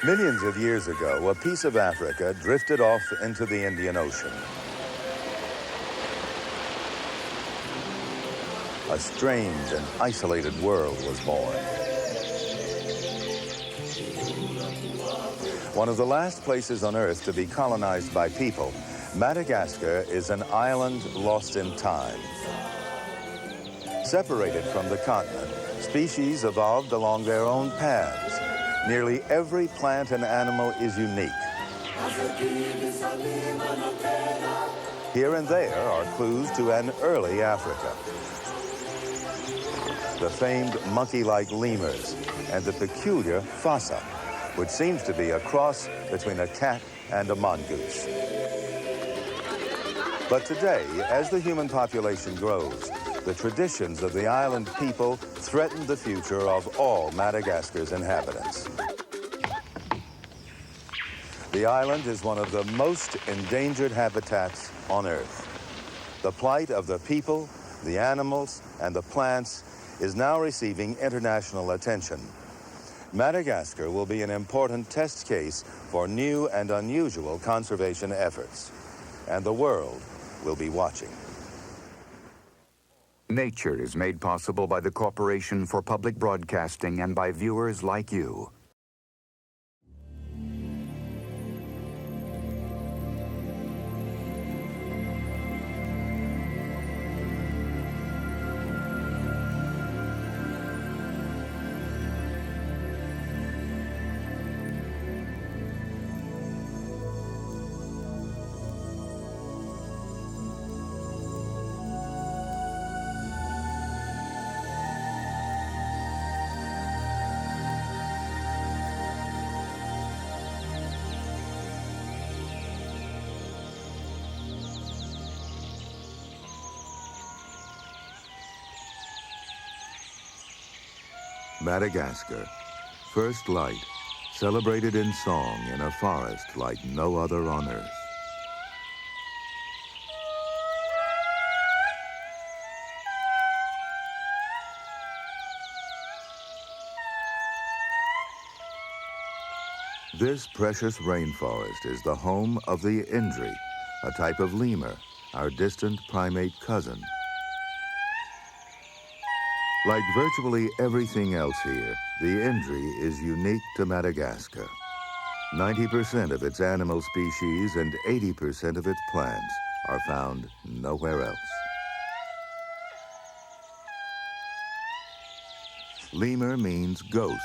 Millions of years ago, a piece of Africa drifted off into the Indian Ocean. A strange and isolated world was born. One of the last places on Earth to be colonized by people, Madagascar is an island lost in time. Separated from the continent, species evolved along their own paths. Nearly every plant and animal is unique. Here and there are clues to an early Africa. The famed monkey-like lemurs and the peculiar fossa, which seems to be a cross between a cat and a mongoose. But today, as the human population grows, the traditions of the island people threaten the future of all Madagascar's inhabitants. The island is one of the most endangered habitats on Earth. The plight of the people, the animals, and the plants is now receiving international attention. Madagascar will be an important test case for new and unusual conservation efforts, and the world will be watching. Nature is made possible by the Corporation for Public Broadcasting and by viewers like you. Madagascar, first light, celebrated in song in a forest like no other on Earth. This precious rainforest is the home of the indri, a type of lemur, our distant primate cousin. Like virtually everything else here, the indri is unique to Madagascar. 90% of its animal species and 80% of its plants are found nowhere else. Lemur means ghost,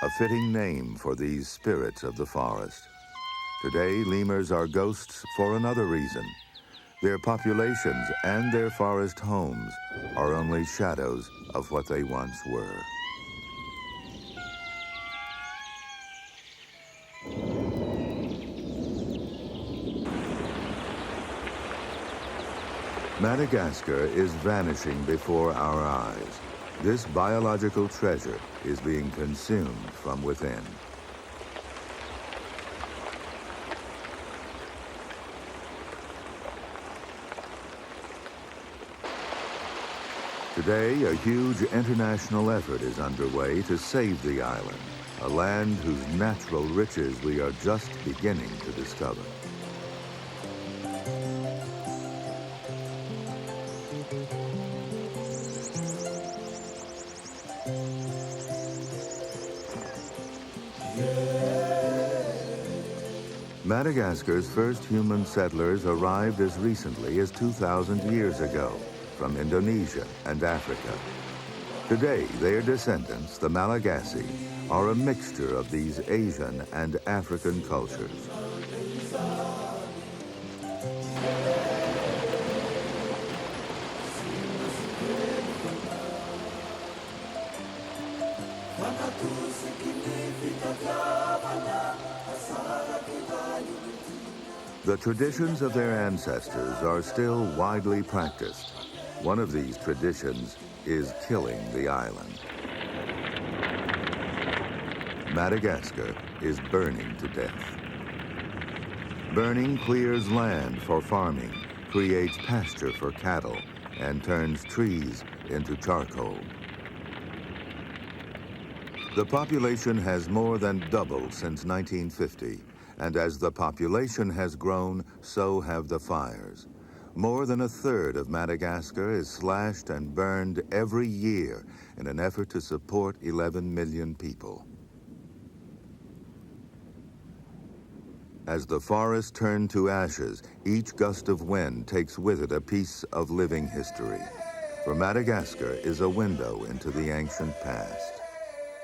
a fitting name for these spirits of the forest. Today, lemurs are ghosts for another reason. Their populations and their forest homes are only shadows of what they once were. Madagascar is vanishing before our eyes. This biological treasure is being consumed from within. Today, a huge international effort is underway to save the island, a land whose natural riches we are just beginning to discover. Madagascar's first human settlers arrived as recently as 2,000 years ago from Indonesia and Africa. Today, their descendants, the Malagasy, are a mixture of these Asian and African cultures. The traditions of their ancestors are still widely practiced. One of these traditions is killing the island. Madagascar is burning to death. Burning clears land for farming, creates pasture for cattle, and turns trees into charcoal. The population has more than doubled since 1950, and as the population has grown, so have the fires. More than a third of Madagascar is slashed and burned every year in an effort to support 11 million people. As the forests turn to ashes, each gust of wind takes with it a piece of living history. For Madagascar is a window into the ancient past.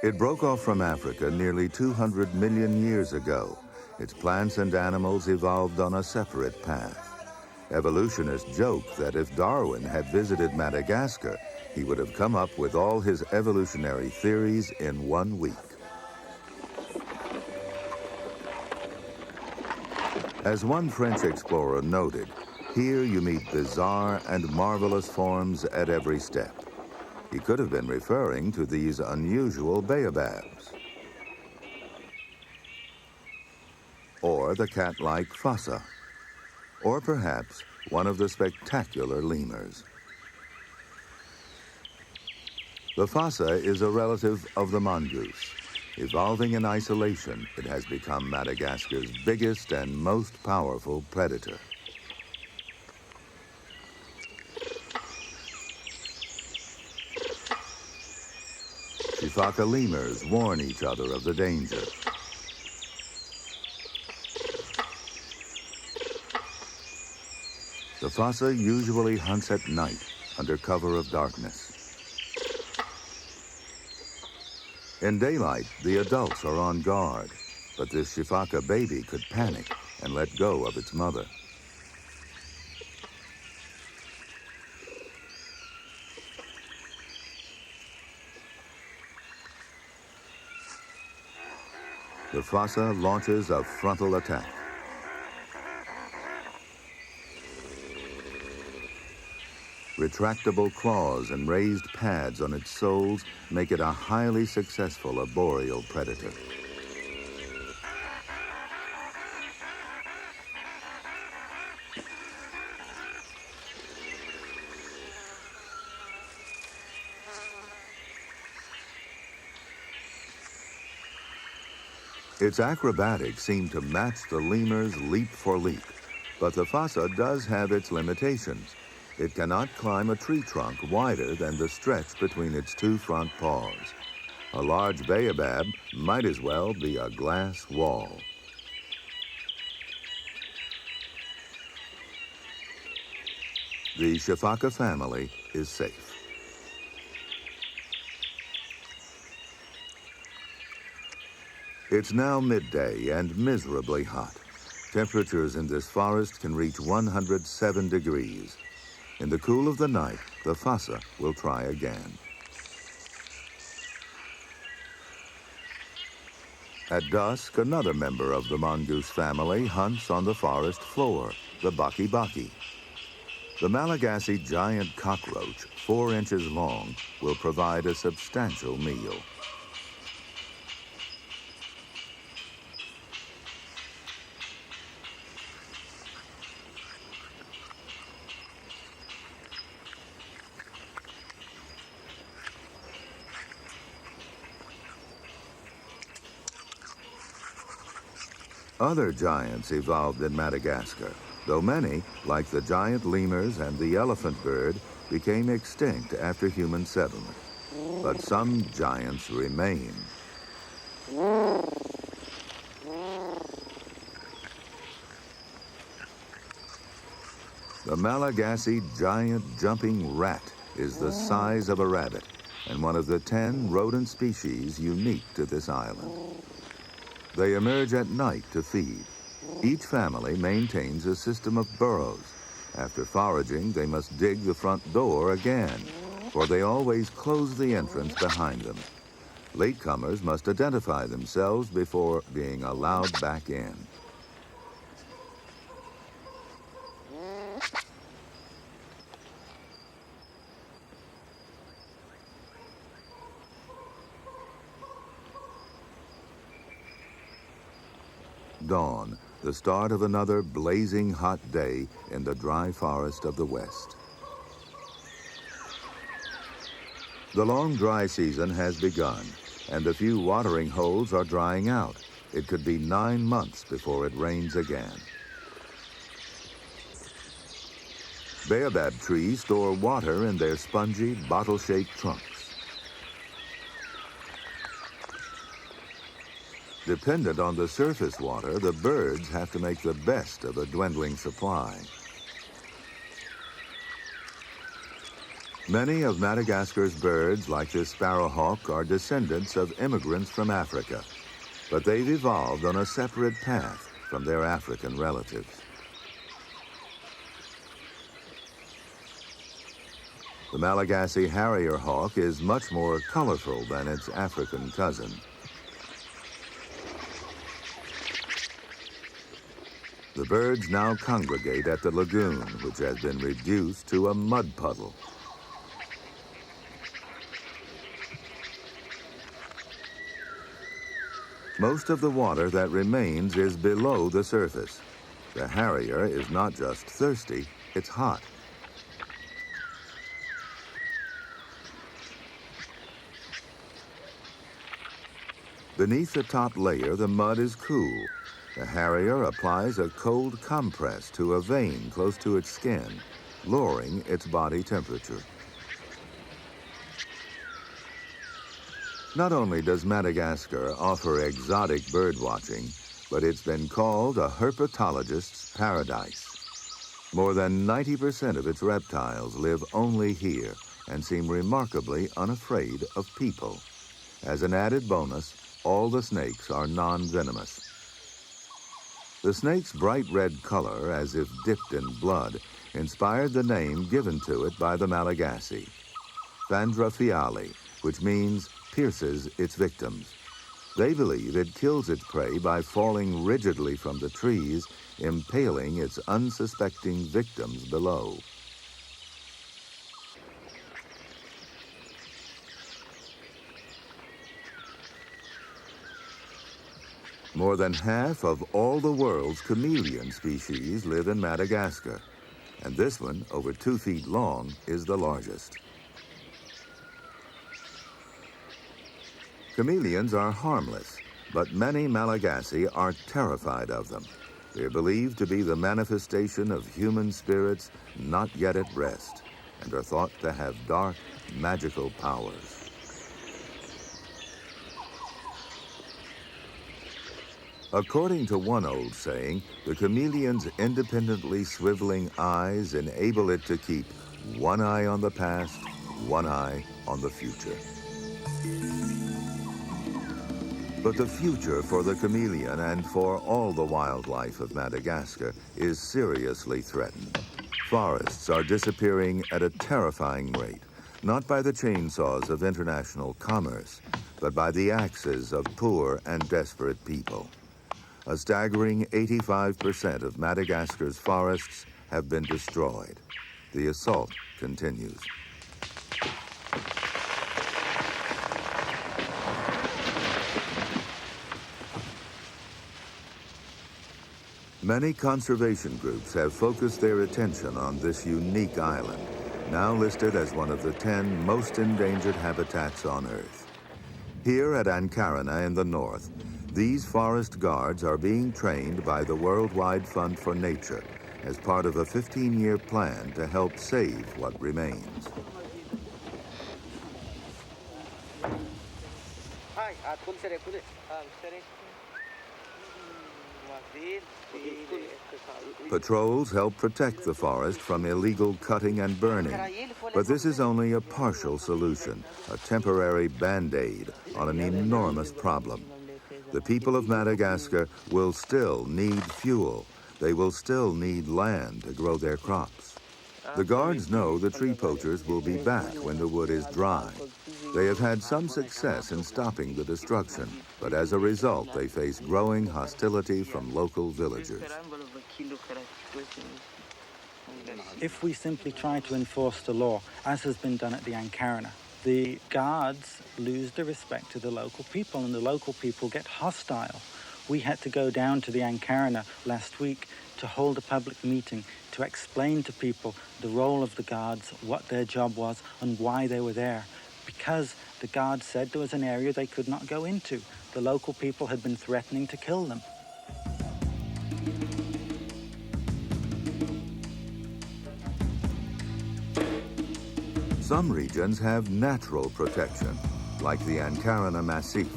It broke off from Africa nearly 200 million years ago. Its plants and animals evolved on a separate path. Evolutionists joke that if Darwin had visited Madagascar, he would have come up with all his evolutionary theories in 1 week. As one French explorer noted, here you meet bizarre and marvelous forms at every step. He could have been referring to these unusual baobabs, or the cat-like fossa, or perhaps one of the spectacular lemurs. The fossa is a relative of the mongoose. Evolving in isolation, it has become Madagascar's biggest and most powerful predator. Sifaka lemurs warn each other of the danger. The fossa usually hunts at night under cover of darkness. In daylight, the adults are on guard, but this sifaka baby could panic and let go of its mother. The fossa launches a frontal attack. Retractable claws and raised pads on its soles make it a highly successful arboreal predator. Its acrobatics seem to match the lemur's leap for leap, but the fossa does have its limitations. It cannot climb a tree trunk wider than the stretch between its two front paws. A large baobab might as well be a glass wall. The sifaka family is safe. It's now midday and miserably hot. Temperatures in this forest can reach 107 degrees. In the cool of the night, the fossa will try again. At dusk, another member of the mongoose family hunts on the forest floor, the baki-baki. The Malagasy giant cockroach, 4 inches long, will provide a substantial meal. Other giants evolved in Madagascar, though many, like the giant lemurs and the elephant bird, became extinct after human settlement. But some giants remain. The Malagasy giant jumping rat is the size of a rabbit and one of the 10 rodent species unique to this island. They emerge at night to feed. Each family maintains a system of burrows. After foraging, they must dig the front door again, for they always close the entrance behind them. Latecomers must identify themselves before being allowed back in. Dawn, the start of another blazing hot day in the dry forest of the West. The long dry season has begun. and the few watering holes are drying out. It could be 9 months before it rains again. Baobab trees store water in their spongy, bottle-shaped trunks. Dependent on the surface water, the birds have to make the best of a dwindling supply. Many of Madagascar's birds, like this sparrowhawk, are descendants of immigrants from Africa, but they've evolved on a separate path from their African relatives. The Malagasy harrier hawk is much more colorful than its African cousin. The birds now congregate at the lagoon, which has been reduced to a mud puddle. Most of the water that remains is below the surface. The harrier is not just thirsty, it's hot. Beneath the top layer, the mud is cool. The harrier applies a cold compress to a vein close to its skin, lowering its body temperature. Not only does Madagascar offer exotic bird watching, but it's been called a herpetologist's paradise. More than 90% of its reptiles live only here and seem remarkably unafraid of people. As an added bonus, all the snakes are non-venomous. The snake's bright red color, as if dipped in blood, inspired the name given to it by the Malagasy, Fandrafiali, which means pierces its victims. They believe it kills its prey by falling rigidly from the trees, impaling its unsuspecting victims below. More than half of all the world's chameleon species live in Madagascar, and this one, over 2 feet long, is the largest. Chameleons are harmless, but many Malagasy are terrified of them. They're believed to be the manifestation of human spirits not yet at rest, and are thought to have dark, magical powers. According to one old saying, the chameleon's independently swiveling eyes enable it to keep one eye on the past, one eye on the future. But the future for the chameleon and for all the wildlife of Madagascar is seriously threatened. Forests are disappearing at a terrifying rate, not by the chainsaws of international commerce, but by the axes of poor and desperate people. A staggering 85% of Madagascar's forests have been destroyed. The assault continues. Many conservation groups have focused their attention on this unique island, now listed as one of the 10 most endangered habitats on Earth. Here at Ankarana in the north, these forest guards are being trained by the Worldwide Fund for Nature as part of a 15-year plan to help save what remains. Patrols help protect the forest from illegal cutting and burning, but this is only a partial solution, a temporary band-aid on an enormous problem. The people of Madagascar will still need fuel. They will still need land to grow their crops. The guards know the tree poachers will be back when the wood is dry. They have had some success in stopping the destruction, but as a result, they face growing hostility from local villagers. If we simply try to enforce the law, as has been done at the Ankarana, the guards lose the respect to the local people, and the local people get hostile. We had to go down to the Ankarana last week to hold a public meeting to explain to people the role of the guards, what their job was, and why they were there. Because The guards said there was an area they could not go into. The local people had been threatening to kill them. Some regions have natural protection, like the Ankarana Massif.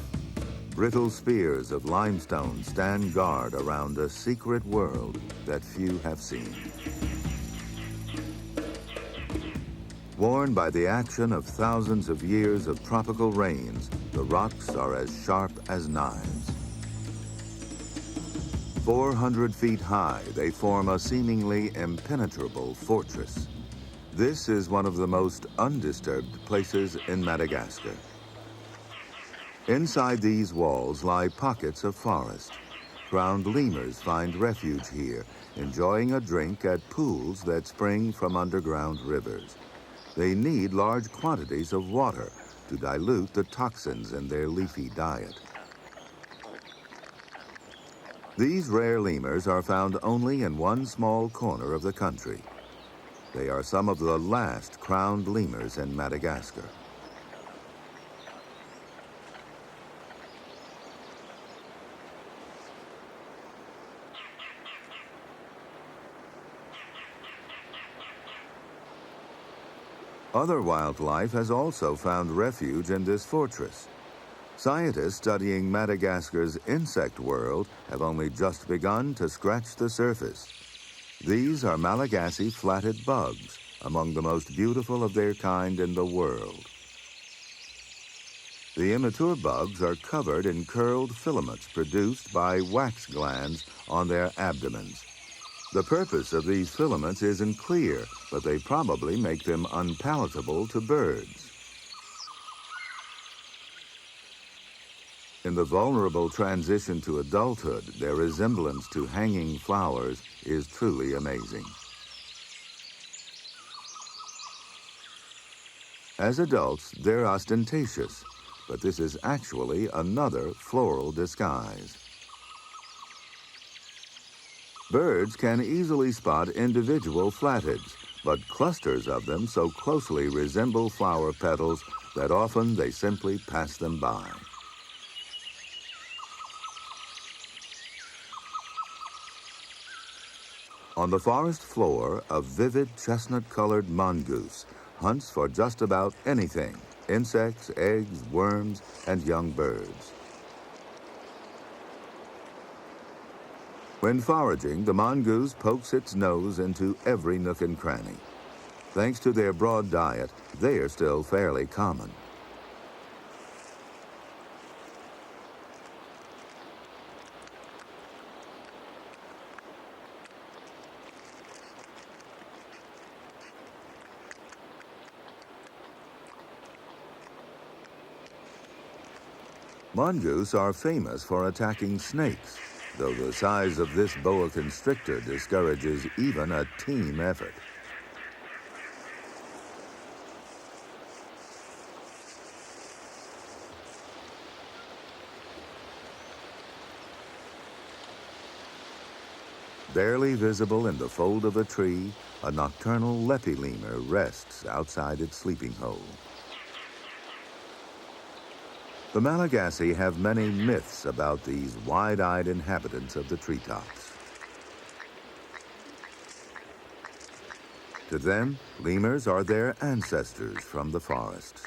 Brittle spears of limestone stand guard around a secret world that few have seen. Worn by the action of thousands of years of tropical rains, the rocks are as sharp as knives. 400 feet high, they form a seemingly impenetrable fortress. This is one of the most undisturbed places in Madagascar. Inside these walls lie pockets of forest. Crowned lemurs find refuge here, enjoying a drink at pools that spring from underground rivers. They need large quantities of water to dilute the toxins in their leafy diet. These rare lemurs are found only in one small corner of the country. They are some of the last crowned lemurs in Madagascar. Other wildlife has also found refuge in this fortress. Scientists studying Madagascar's insect world have only just begun to scratch the surface. These are Malagasy flatted bugs, among the most beautiful of their kind in the world. The immature bugs are covered in curled filaments produced by wax glands on their abdomens. The purpose of these filaments isn't clear, but they probably make them unpalatable to birds. In the vulnerable transition to adulthood, their resemblance to hanging flowers is truly amazing. As adults, they're ostentatious, but this is actually another floral disguise. Birds can easily spot individual flatheads, but clusters of them so closely resemble flower petals that often they simply pass them by. On the forest floor, a vivid chestnut-colored mongoose hunts for just about anything: insects, eggs, worms, and young birds. When foraging, the mongoose pokes its nose into every nook and cranny. Thanks to their broad diet, they are still fairly common. Mongoose are famous for attacking snakes, though the size of this boa constrictor discourages even a team effort. Barely visible in the fold of a tree, a nocturnal lepi lemur rests outside its sleeping hole. The Malagasy have many myths about these wide-eyed inhabitants of the treetops. To them, lemurs are their ancestors from the forests.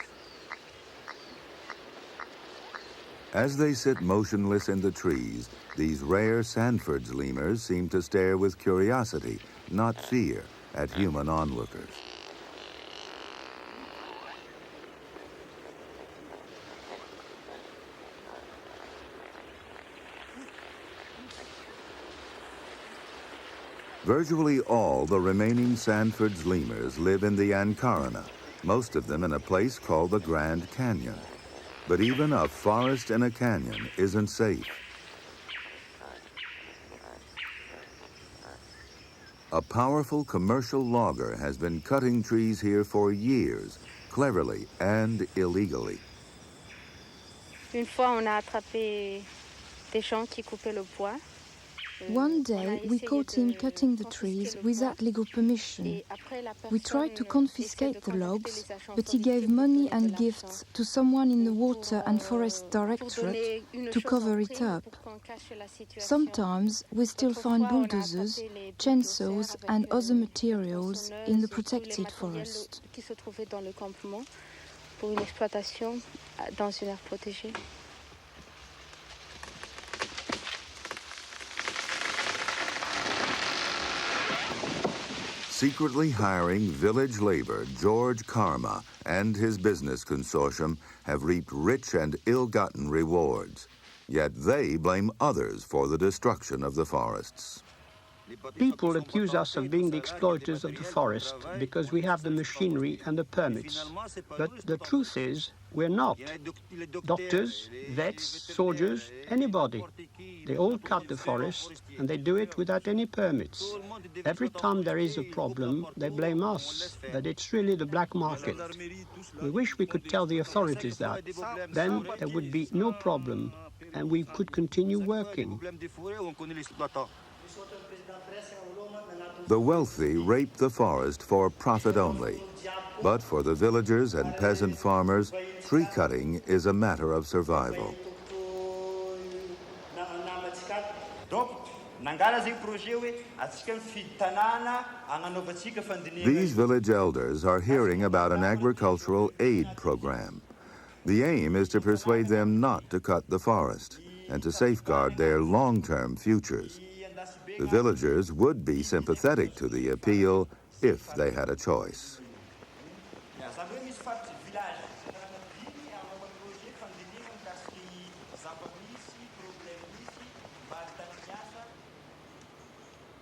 As they sit motionless in the trees, these rare Sanford's lemurs seem to stare with curiosity, not fear, at human onlookers. Virtually all the remaining Sanford's lemurs live in the Ankarana, most of them in a place called the Grand Canyon. But even a forest in a canyon isn't safe. A powerful commercial logger has been cutting trees here for years, cleverly and illegally. Une fois, on a attrapé des gens qui coupaient le bois. One day, we caught him cutting the trees without legal permission. We tried to confiscate the logs, but he gave money and gifts to someone in the Water and Forest Directorate to cover it up. Sometimes we still find bulldozers, chainsaws and other materials in the protected forest. Secretly hiring village labor, George Karma and his business consortium have reaped rich and ill-gotten rewards. Yet they blame others for the destruction of the forests. People accuse us of being the exploiters of the forest because we have the machinery and the permits. But the truth is, we're not. Doctors, vets, soldiers, anybody. They all cut the forest and they do it without any permits. Every time there is a problem, they blame us, but it's really the black market. We wish we could tell the authorities that. Then there would be no problem and we could continue working. The wealthy rape the forest for profit only. But for the villagers and peasant farmers, tree cutting is a matter of survival. These village elders are hearing about an agricultural aid program. The aim is to persuade them not to cut the forest and to safeguard their long-term futures. The villagers would be sympathetic to the appeal if they had a choice.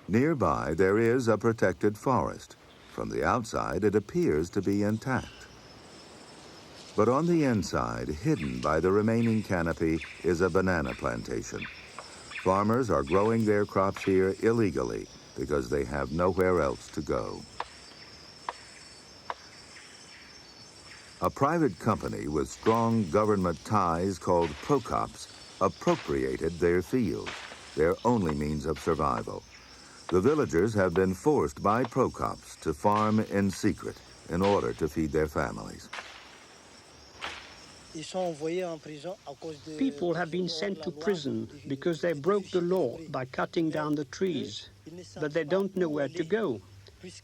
Nearby, there is a protected forest. From the outside, it appears to be intact. But on the inside, hidden by the remaining canopy, is a banana plantation. Farmers are growing their crops here illegally because they have nowhere else to go. A private company with strong government ties called procops appropriated their fields, their only means of survival. The villagers have been forced by procops to farm in secret in order to feed their families. People have been sent to prison because they broke the law by cutting down the trees, but they don't know where to go.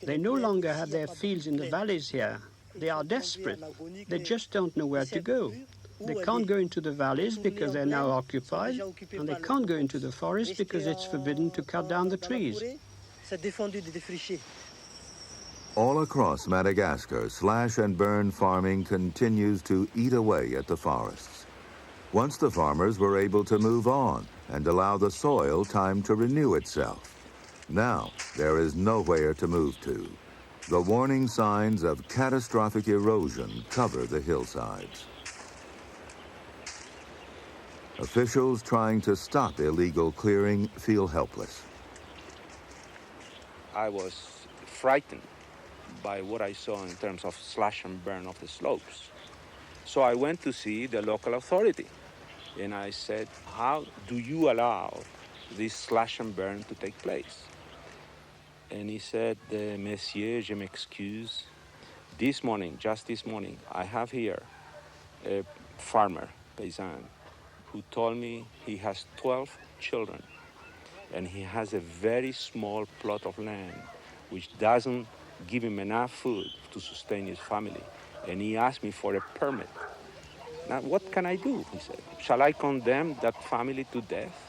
They no longer have their fields in the valleys here. They are desperate. They just don't know where to go. They can't go into the valleys because they're now occupied, and they can't go into the forest because it's forbidden to cut down the trees. All across Madagascar, slash-and-burn farming continues to eat away at the forests. Once the farmers were able to move on and allow the soil time to renew itself. Now, there is nowhere to move to. The warning signs of catastrophic erosion cover the hillsides. Officials trying to stop illegal clearing feel helpless. I was frightened by what I saw in terms of slash and burn of the slopes. So I went to see the local authority and I said, how do you allow this slash and burn to take place? And he said, Monsieur, je m'excuse. This morning, just this morning, I have here a farmer, paysan, who told me he has 12 children and he has a very small plot of land which doesn't give him enough food to sustain his family. And he asked me for a permit. Now, what can I do? He said. Shall I condemn that family to death?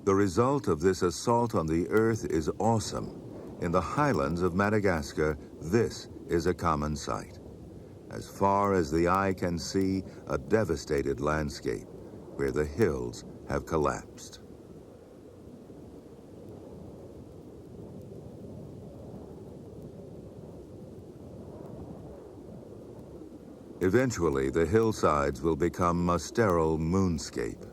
The result of this assault on the earth is awesome. In the highlands of Madagascar, this is a common sight. As far as the eye can see, a devastated landscape where the hills have collapsed. Eventually, the hillsides will become a sterile moonscape.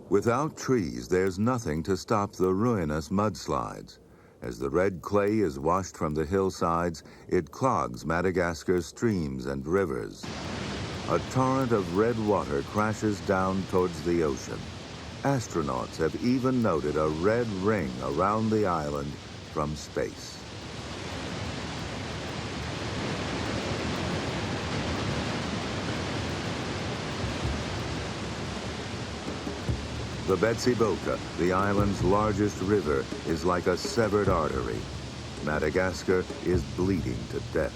Without trees, there's nothing to stop the ruinous mudslides. As the red clay is washed from the hillsides, it clogs Madagascar's streams and rivers. A torrent of red water crashes down towards the ocean. Astronauts have even noted a red ring around the island from space. The Betsiboka, the island's largest river, is like a severed artery. Madagascar is bleeding to death.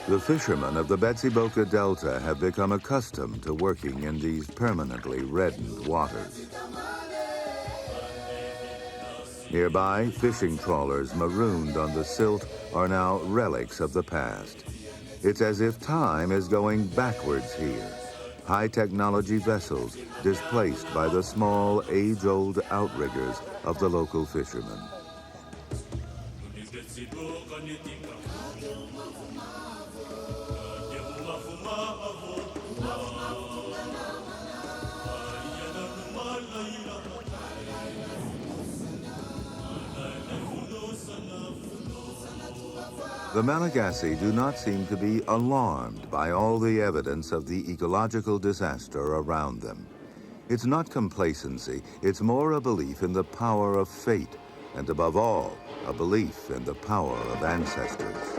The fishermen of the Betsiboka Delta have become accustomed to working in these permanently reddened waters. Nearby, fishing trawlers marooned on the silt are now relics of the past. It's as if time is going backwards here. High-technology vessels displaced by the small, age-old outriggers of the local fishermen. The Malagasy do not seem to be alarmed by all the evidence of the ecological disaster around them. It's not complacency, it's more a belief in the power of fate, and above all, a belief in the power of ancestors.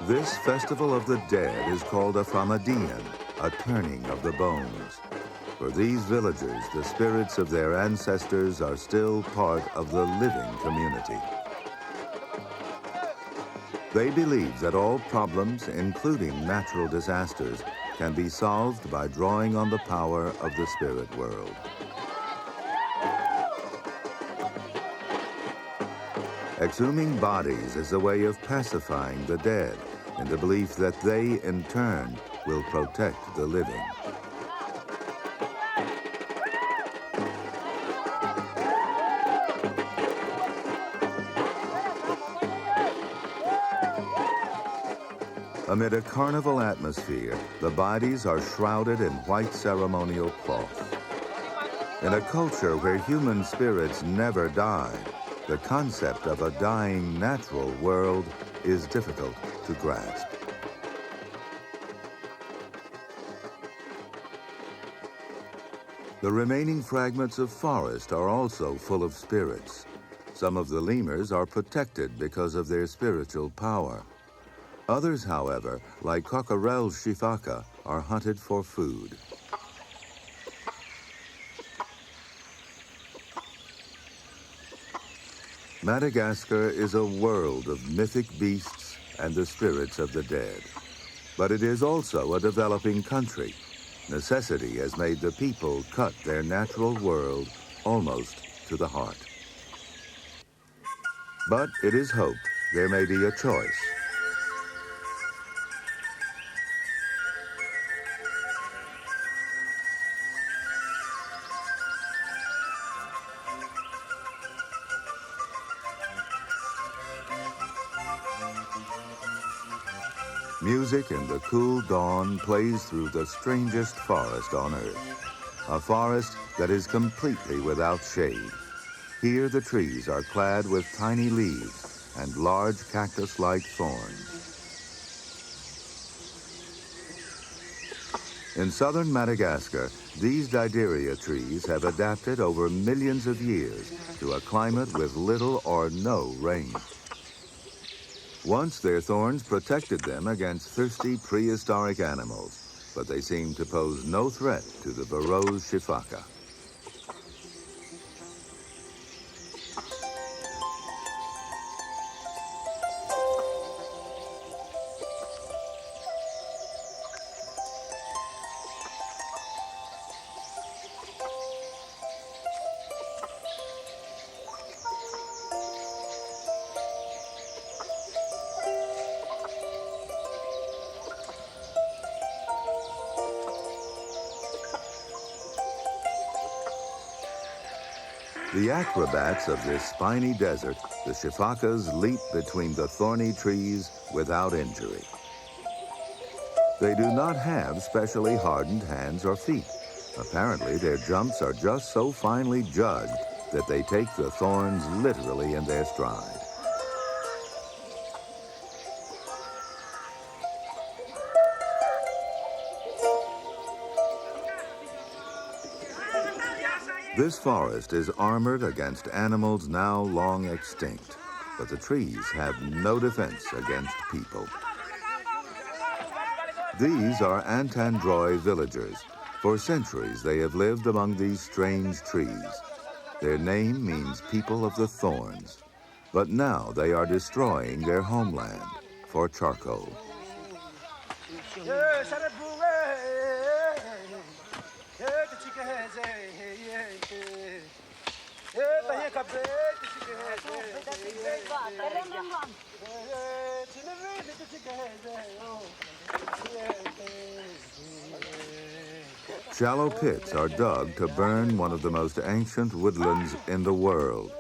This festival of the dead is called a famadian, a turning of the bones. For these villagers, the spirits of their ancestors are still part of the living community. They believe that all problems, including natural disasters, can be solved by drawing on the power of the spirit world. Exhuming bodies is a way of pacifying the dead, in the belief that they, in turn, will protect the living. Amid a carnival atmosphere, the bodies are shrouded in white ceremonial cloth. In a culture where human spirits never die, the concept of a dying natural world is difficult to grasp. The remaining fragments of forest are also full of spirits. Some of the lemurs are protected because of their spiritual power. Others, however, like cockerel's sifaka, are hunted for food. Madagascar is a world of mythic beasts and the spirits of the dead. But it is also a developing country. Necessity has made the people cut their natural world almost to the heart. But it is hoped there may be a choice. Music in the cool dawn plays through the strangest forest on earth, a forest that is completely without shade. Here the trees are clad with tiny leaves and large cactus-like thorns. In southern Madagascar, these dideria trees have adapted over millions of years to a climate with little or no rain. Once their thorns protected them against thirsty prehistoric animals, but they seem to pose no threat to the Burro's sifaka. The acrobats of this spiny desert, the sifakas leap between the thorny trees without injury. They do not have specially hardened hands or feet. Apparently, their jumps are just so finely judged that they take the thorns literally in their stride. This forest is armored against animals now long extinct, but the trees have no defense against people. These are Antandroy villagers. For centuries, they have lived among these strange trees. Their name means people of the thorns, but now they are destroying their homeland for charcoal. Shallow pits are dug to burn one of the most ancient woodlands in the world.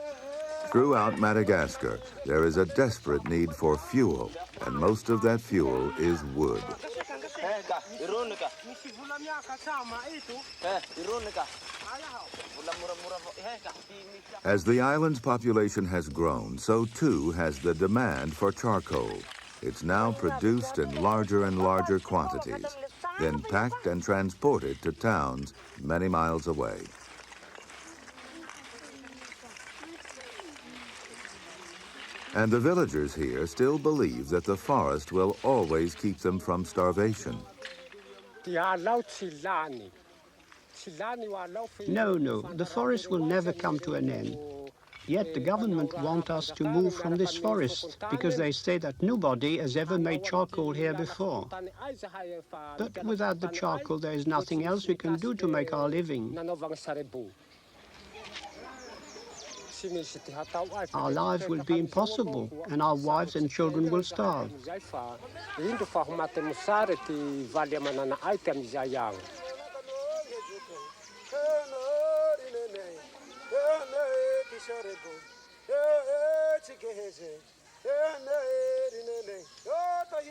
Throughout Madagascar, there is a desperate need for fuel, and most of that fuel is wood. As the island's population has grown, so too has the demand for charcoal. It's now produced in larger and larger quantities, then packed and transported to towns many miles away. And the villagers here still believe that the forest will always keep them from starvation. No, the forest will never come to an end. Yet the government want us to move from this forest because they say that nobody has ever made charcoal here before. But without the charcoal, there is nothing else we can do to make our living. Our lives will be impossible, and our wives and children will starve.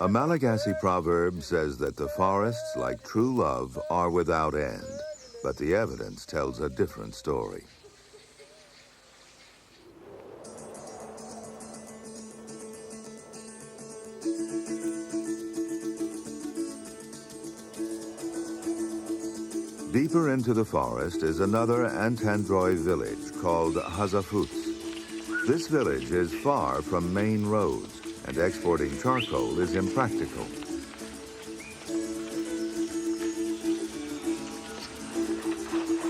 A Malagasy proverb says that the forests, like true love, are without end, but the evidence tells a different story. Deeper into the forest is another Antandroy village called Hazafuts. This village is far from main roads, and exporting charcoal is impractical.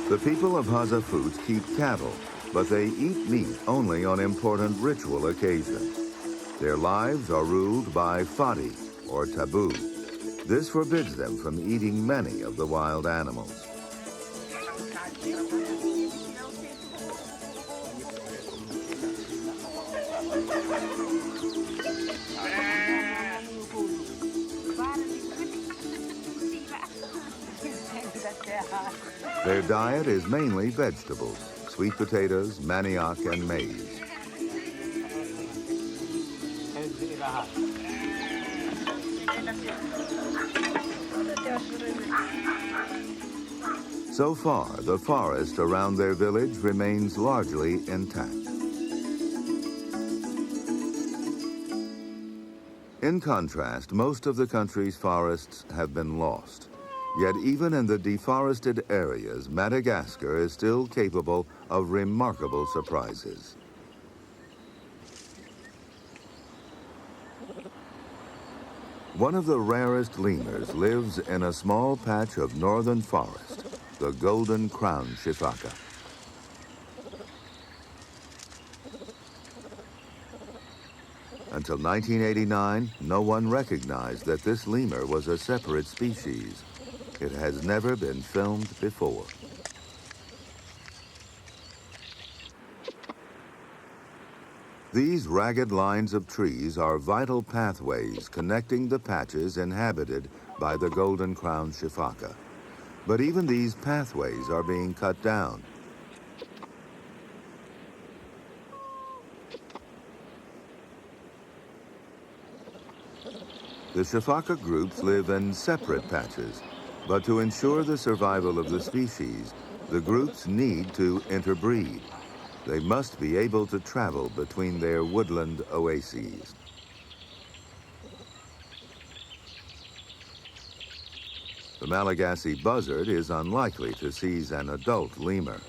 The people of Hazafuts keep cattle, but they eat meat only on important ritual occasions. Their lives are ruled by fadi, or taboo. This forbids them from eating many of the wild animals. Their diet is mainly vegetables, sweet potatoes, manioc, and maize. So far, the forest around their village remains largely intact. In contrast, most of the country's forests have been lost. Yet even in the deforested areas, Madagascar is still capable of remarkable surprises. One of the rarest lemurs lives in a small patch of northern forest, the golden crown sifaka. Until 1989, no one recognized that this lemur was a separate species. It has never been filmed before. These ragged lines of trees are vital pathways connecting the patches inhabited by the golden crown sifaka. But even these pathways are being cut down. The sifaka groups live in separate patches, but to ensure the survival of the species, the groups need to interbreed. They must be able to travel between their woodland oases. The Malagasy buzzard is unlikely to seize an adult lemur.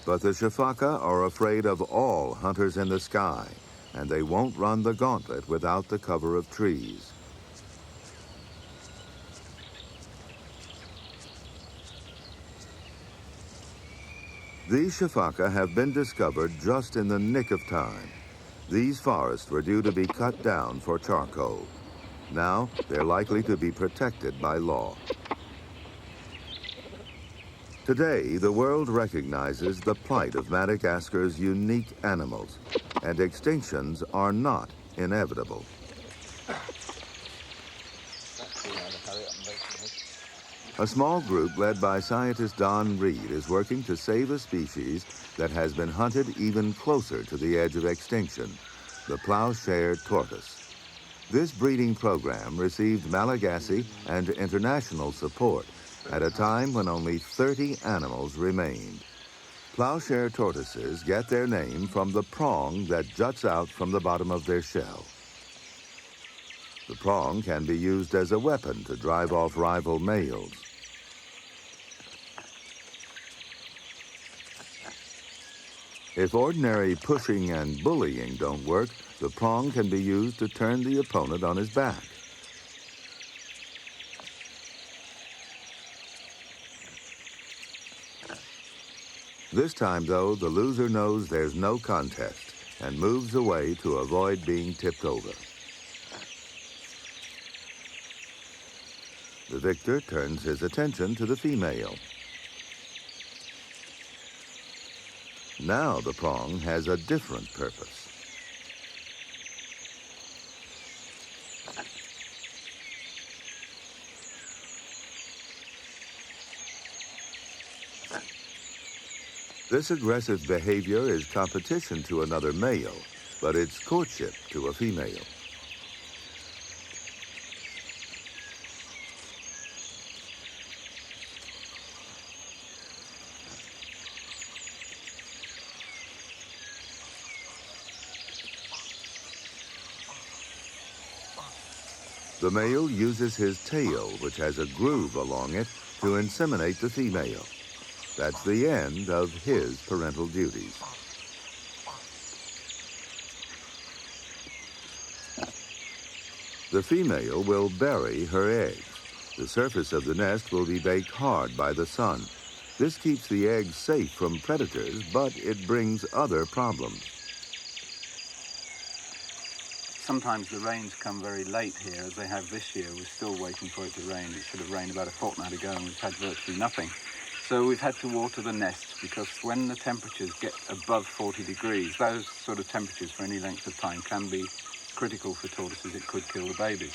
But the sifaka are afraid of all hunters in the sky, and they won't run the gauntlet without the cover of trees. These sifaka have been discovered just in the nick of time. These forests were due to be cut down for charcoal. Now, they're likely to be protected by law. Today, the world recognizes the plight of Madagascar's unique animals, and extinctions are not inevitable. A small group led by scientist Don Reed is working to save a species that has been hunted even closer to the edge of extinction, the plowshare tortoise. This breeding program received Malagasy and international support at a time when only 30 animals remained. Plowshare tortoises get their name from the prong that juts out from the bottom of their shell. The prong can be used as a weapon to drive off rival males. If ordinary pushing and bullying don't work, the prong can be used to turn the opponent on his back. This time, though, the loser knows there's no contest and moves away to avoid being tipped over. The victor turns his attention to the female. Now the prong has a different purpose. This aggressive behavior is competition to another male, but it's courtship to a female. The male uses his tail, which has a groove along it, to inseminate the female. That's the end of his parental duties. The female will bury her eggs. The surface of the nest will be baked hard by the sun. This keeps the eggs safe from predators, but it brings other problems. Sometimes the rains come very late here, as they have this year. We're still waiting for it to rain. It should have rained about a fortnight ago, and we've had virtually nothing. So we've had to water the nests, because when the temperatures get above 40 degrees, those sort of temperatures for any length of time can be critical for tortoises. It could kill the babies.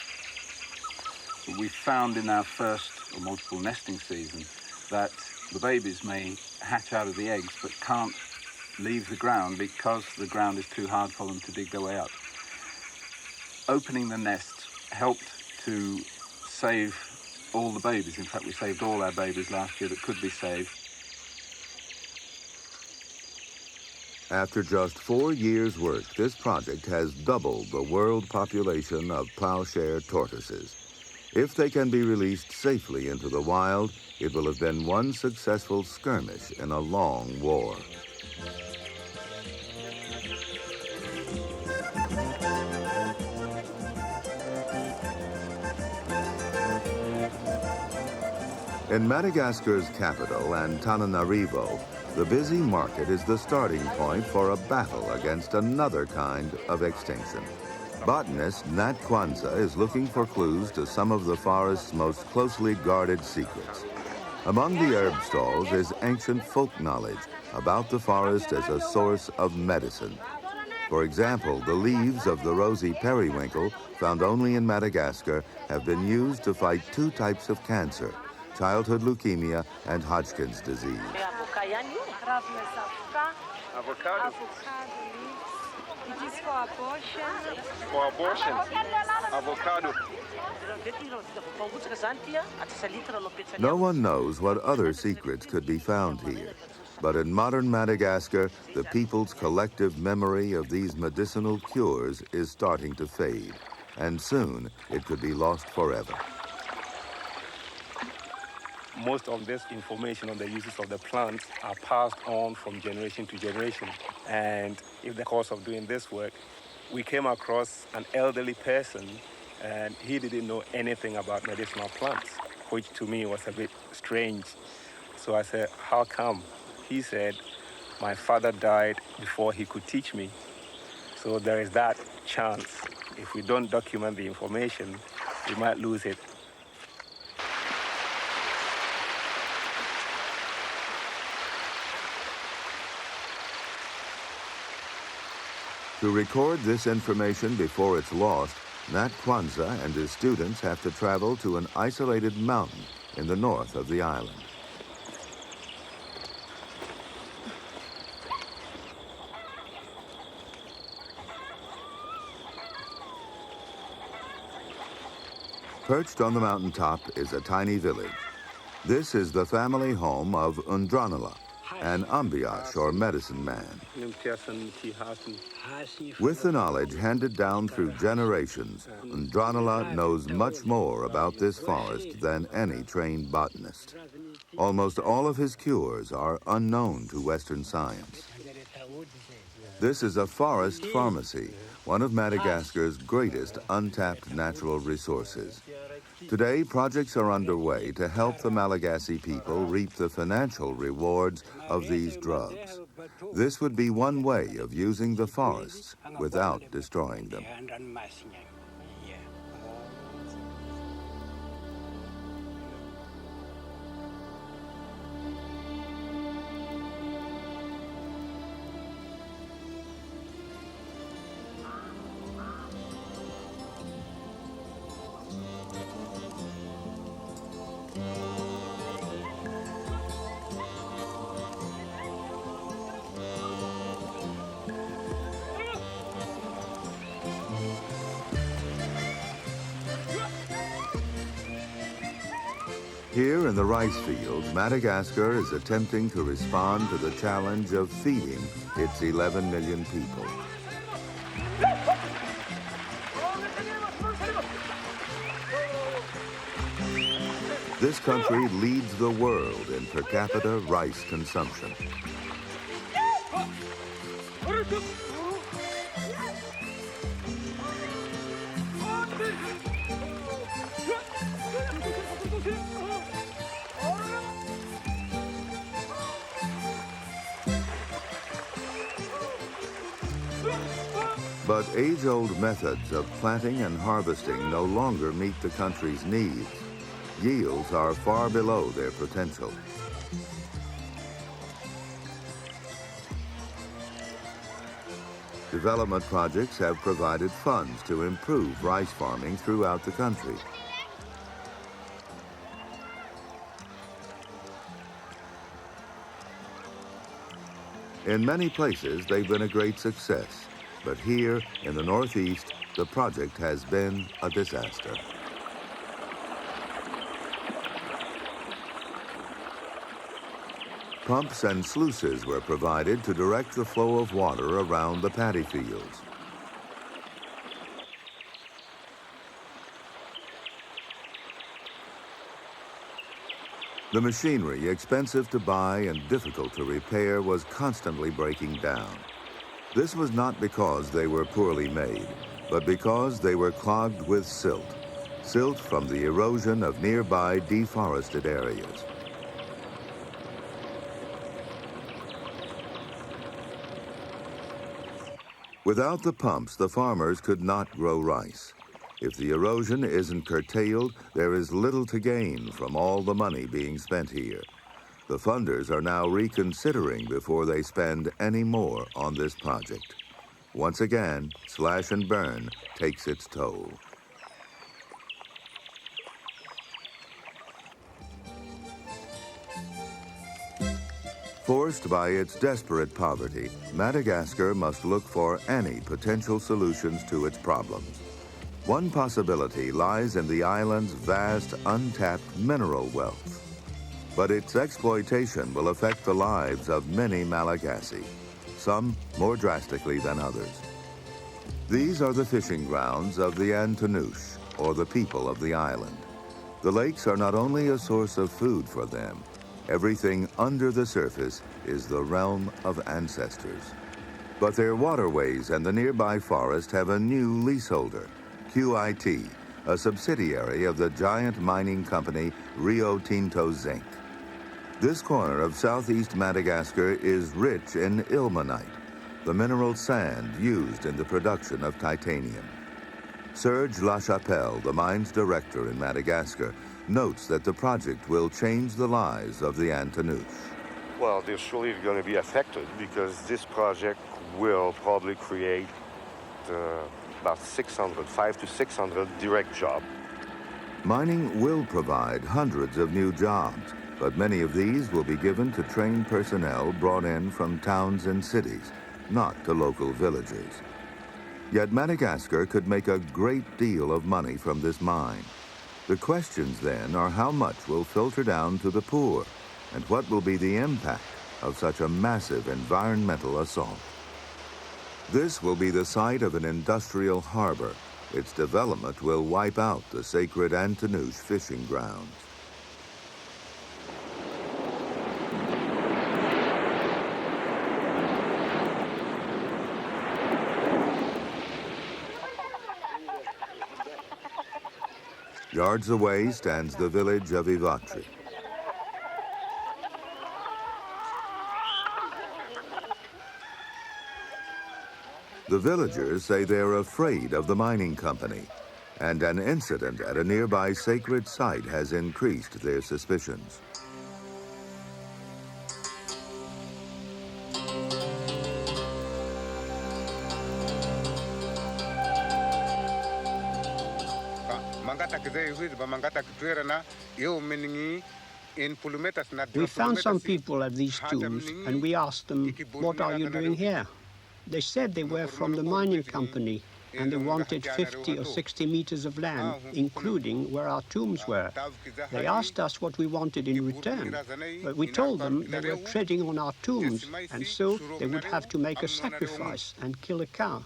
We found in our first or multiple nesting season that the babies may hatch out of the eggs but can't leave the ground because the ground is too hard for them to dig their way up. Opening the nest helped to save all the babies. In fact, we saved all our babies last year that could be saved. After just 4 years' work, this project has doubled the world population of plowshare tortoises. If they can be released safely into the wild, it will have been one successful skirmish in a long war. In Madagascar's capital, Antananarivo, the busy market is the starting point for a battle against another kind of extinction. Botanist Nat Kwanzaa is looking for clues to some of the forest's most closely guarded secrets. Among the herb stalls is ancient folk knowledge about the forest as a source of medicine. For example, the leaves of the rosy periwinkle, found only in Madagascar, have been used to fight 2 types of cancer, childhood leukemia, and Hodgkin's disease. Avocado. It is for abortion. For abortion. Avocado. No one knows what other secrets could be found here. But in modern Madagascar, the people's collective memory of these medicinal cures is starting to fade, and soon it could be lost forever. Most of this information on the uses of the plants are passed on from generation to generation. And in the course of doing this work, we came across an elderly person, and he didn't know anything about medicinal plants, which to me was a bit strange. So I said, how come? He said, my father died before he could teach me. So there is that chance. If we don't document the information, we might lose it. To record this information before it's lost, Nat Kwanzaa and his students have to travel to an isolated mountain in the north of the island. Perched on the mountaintop is a tiny village. This is the family home of Undranala, an ambiash or medicine man. With the knowledge handed down through generations, Undranala knows much more about this forest than any trained botanist. Almost all of his cures are unknown to Western science. This is a forest pharmacy, one of Madagascar's greatest untapped natural resources. Today, projects are underway to help the Malagasy people reap the financial rewards of these drugs. This would be one way of using the forests without destroying them. Here in the rice fields, Madagascar is attempting to respond to the challenge of feeding its 11 million people. This country leads the world in per capita rice consumption. But age-old methods of planting and harvesting no longer meet the country's needs. Yields are far below their potential. Development projects have provided funds to improve rice farming throughout the country. In many places, they've been a great success. But here in the Northeast, the project has been a disaster. Pumps and sluices were provided to direct the flow of water around the paddy fields. The machinery, expensive to buy and difficult to repair, was constantly breaking down. This was not because they were poorly made, but because they were clogged with silt. Silt from the erosion of nearby deforested areas. Without the pumps, the farmers could not grow rice. If the erosion isn't curtailed, there is little to gain from all the money being spent here. The funders are now reconsidering before they spend any more on this project. Once again, slash and burn takes its toll. Forced by its desperate poverty, Madagascar must look for any potential solutions to its problems. One possibility lies in the island's vast, untapped mineral wealth. But its exploitation will affect the lives of many Malagasy, some more drastically than others. These are the fishing grounds of the Antanouche, or the people of the island. The lakes are not only a source of food for them, everything under the surface is the realm of ancestors. But their waterways and the nearby forest have a new leaseholder, QIT, a subsidiary of the giant mining company Rio Tinto Zinc. This corner of southeast Madagascar is rich in ilmenite, the mineral sand used in the production of titanium. Serge Lachapelle, the mine's director in Madagascar, notes that the project will change the lives of the Antanouche. Well, they're surely going to be affected because this project will probably create about 5 to 600 direct jobs. Mining will provide hundreds of new jobs, but many of these will be given to trained personnel brought in from towns and cities, not to local villagers. Yet Madagascar could make a great deal of money from this mine. The questions then are how much will filter down to the poor, and what will be the impact of such a massive environmental assault. This will be the site of an industrial harbor. Its development will wipe out the sacred Antanouche fishing grounds. Yards away stands the village of Ivatri. The villagers say they're afraid of the mining company, and an incident at a nearby sacred site has increased their suspicions. We found some people at these tombs and we asked them, "What are you doing here?" They said they were from the mining company and they wanted 50 or 60 meters of land, including where our tombs were. They asked us what we wanted in return, but we told them they were treading on our tombs and so they would have to make a sacrifice and kill a cow.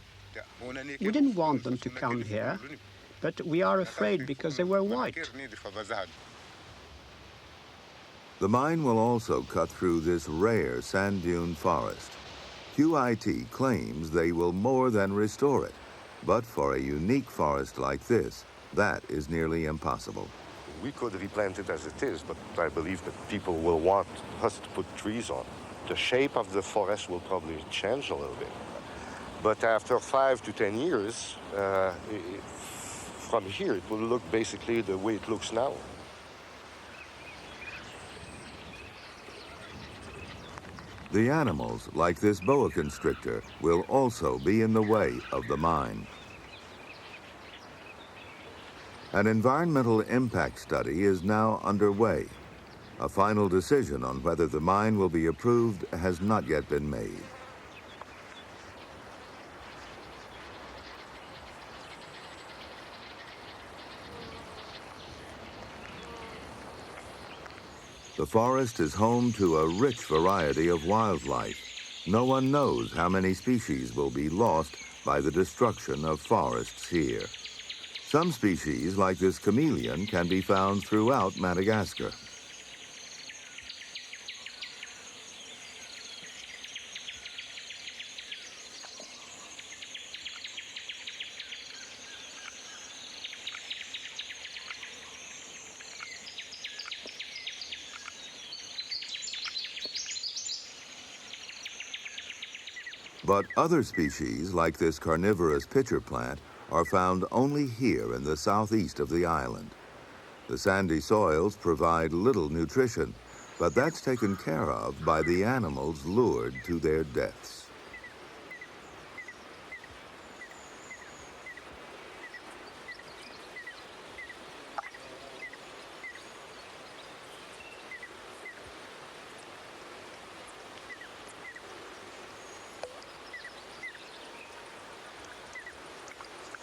We didn't want them to come here, but we are afraid because they were white. The mine will also cut through this rare sand dune forest. QIT claims they will more than restore it, but for a unique forest like this, that is nearly impossible. We could replant it as it is, but I believe that people will want us to put trees on. The shape of the forest will probably change a little bit. But after 5 to 10 years, from here, it will look basically the way it looks now. The animals, like this boa constrictor, will also be in the way of the mine. An environmental impact study is now underway. A final decision on whether the mine will be approved has not yet been made. The forest is home to a rich variety of wildlife. No one knows how many species will be lost by the destruction of forests here. Some species, like this chameleon, can be found throughout Madagascar. But other species, like this carnivorous pitcher plant, are found only here in the southeast of the island. The sandy soils provide little nutrition, but that's taken care of by the animals lured to their deaths.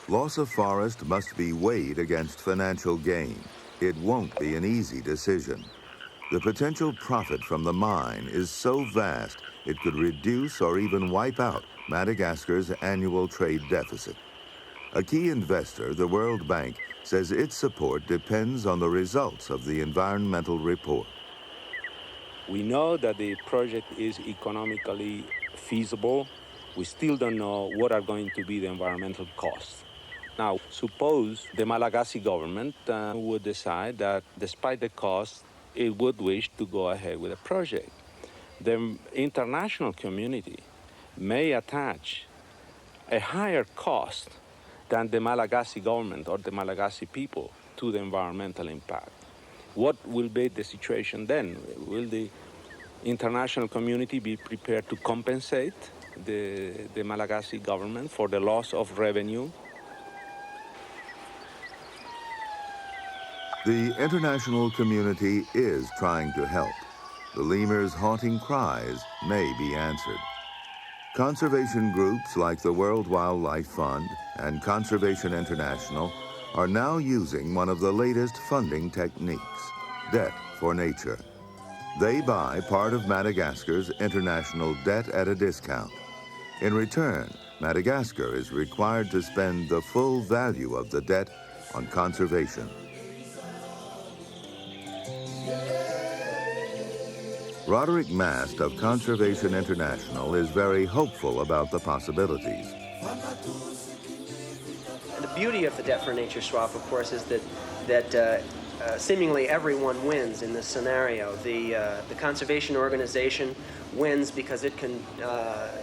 Loss of forest must be weighed against financial gain. It won't be an easy decision. The potential profit from the mine is so vast, it could reduce or even wipe out Madagascar's annual trade deficit. A key investor, the World Bank, says its support depends on the results of the environmental report. We know that the project is economically feasible. We still don't know what are going to be the environmental costs. Now, suppose the Malagasy government would decide that despite the cost, it would wish to go ahead with the project. The international community may attach a higher cost than the Malagasy government or the Malagasy people to the environmental impact. What will be the situation then? Will the international community be prepared to compensate the Malagasy government for the loss of revenue? The international community is trying to help. The lemur's haunting cries may be answered. Conservation groups like the World Wildlife Fund and Conservation International are now using one of the latest funding techniques, debt for nature. They buy part of Madagascar's international debt at a discount. In return, Madagascar is required to spend the full value of the debt on conservation. Roderick Mast of Conservation International is very hopeful about the possibilities. The beauty of the debt for nature swap, of course, is that seemingly everyone wins in this scenario. The conservation organization wins because it can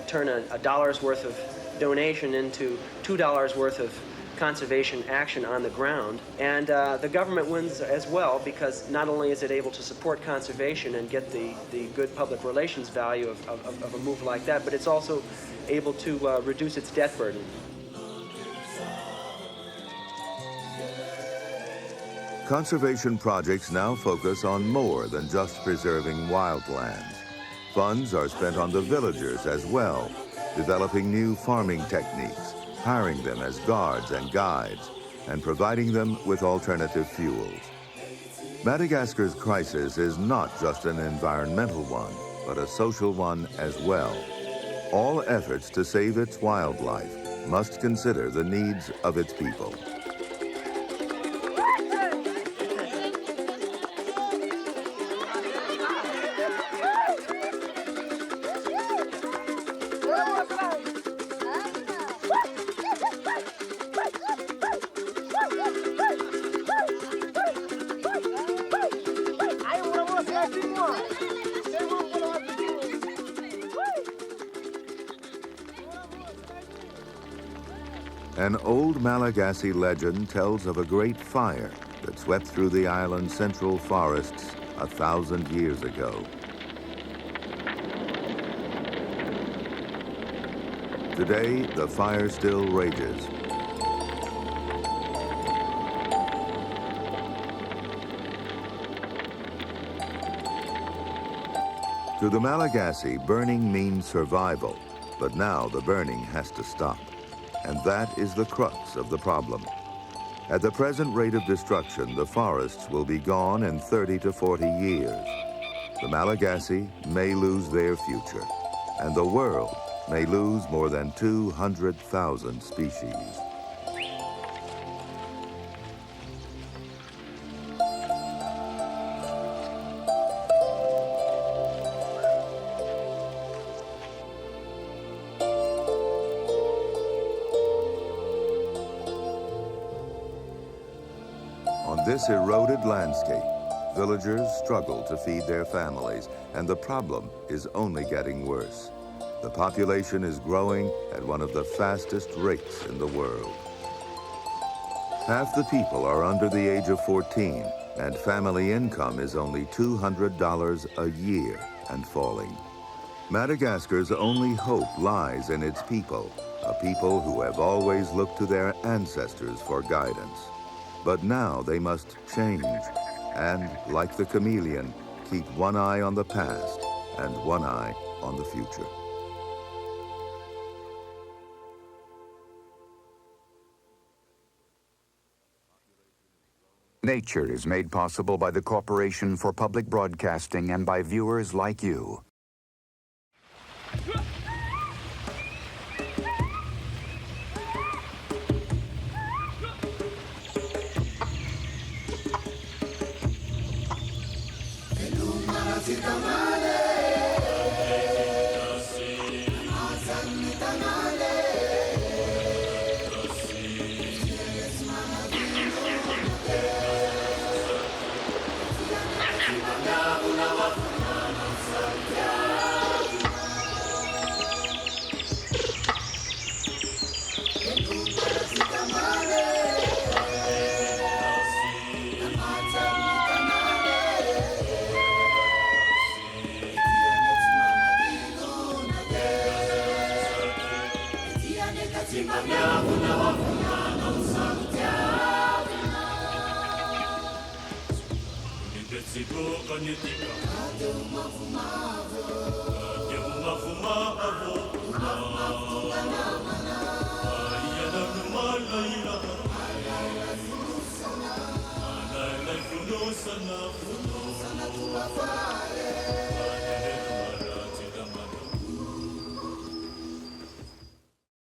turn a dollar's worth of donation into $2 worth of conservation action on the ground, and the government wins as well, because not only is it able to support conservation and get the good public relations value of a move like that, but it's also able to reduce its debt burden. Conservation projects now focus on more than just preserving wildlands. Funds are spent on the villagers as well, developing new farming techniques, hiring them as guards and guides, and providing them with alternative fuels. Madagascar's crisis is not just an environmental one, but a social one as well. All efforts to save its wildlife must consider the needs of its people. An old Malagasy legend tells of a great fire that swept through the island's central forests 1,000 years ago. Today, the fire still rages. To the Malagasy, burning means survival, but now the burning has to stop. And that is the crux of the problem. At the present rate of destruction, the forests will be gone in 30 to 40 years. The Malagasy may lose their future, and the world may lose more than 200,000 species. On this eroded landscape, villagers struggle to feed their families, and the problem is only getting worse. The population is growing at one of the fastest rates in the world. Half the people are under the age of 14, and family income is only $200 a year and falling. Madagascar's only hope lies in its people, a people who have always looked to their ancestors for guidance. But now they must change, and, like the chameleon, keep one eye on the past and one eye on the future. Nature is made possible by the Corporation for Public Broadcasting and by viewers like you. Sigo kanyutika.